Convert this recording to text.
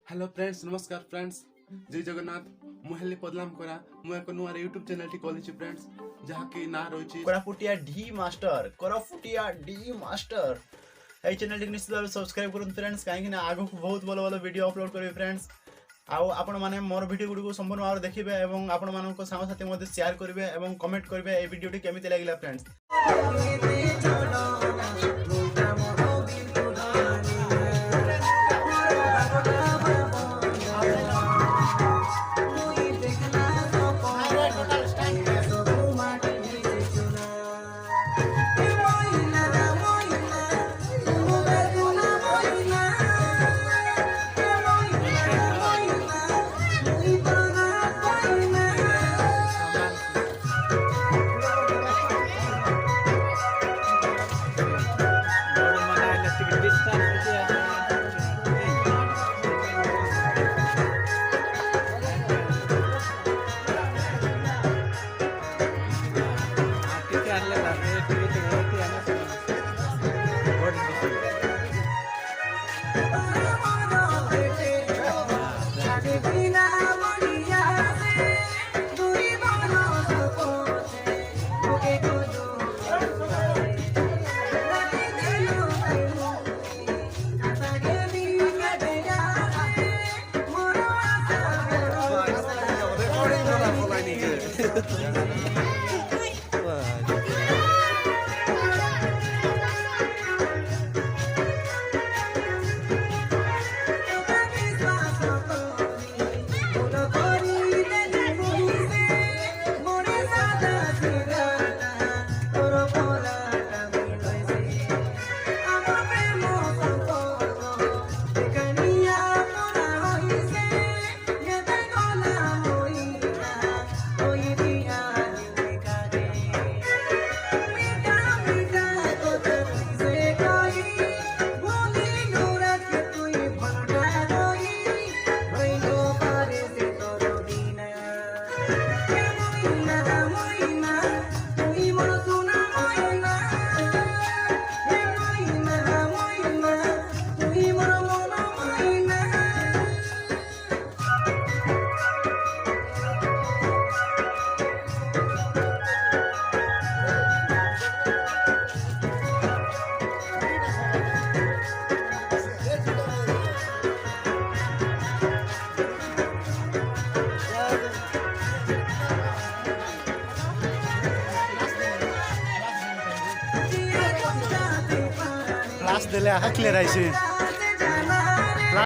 Hello friends, नमस्कार friends. जय जगन्नाथ। मुहेली पदलाम करा मु एक नुआ यूट्यूब चैनल टी खोली फ्रेंड्स, जहाँ की ना रही कोरापुटिया डी मास्टर এই চ্যানেলটি নিশ্চিত ভাবে সবসক্রাইব করুন ফ্রেন্ডস, কাହିଁକି ନା ଆଗକୁ ବହୁତ ଭଲ ଭଲ ଭିଡ଼ିଓ ଅପଲୋଡ଼ କରିବେ ଫ୍ରେଣ୍ଡସ୍। ଆଉ ଆପଣମାନେ ମୋର ଭିଡ଼ିଓ ଗୁଡ଼ିକୁ ସମ୍ପୂର୍ଣ୍ଣ ଭାବରେ ଦେଖିବେ ଏବଂ ଆପଣମାନଙ୍କ ସାଙ୍ଗସାଥି ମଧ୍ୟ ସେୟାର କରିବେ ଏବଂ କମେଣ୍ଟ କରିବେ এই ଭିଡ଼ିଓଟି କେମିତି ଲାଗିଲା ଫ୍ରେଣ୍ଡସ୍। ক্লাস দিলে আহা ক্লিয়ার আইছে।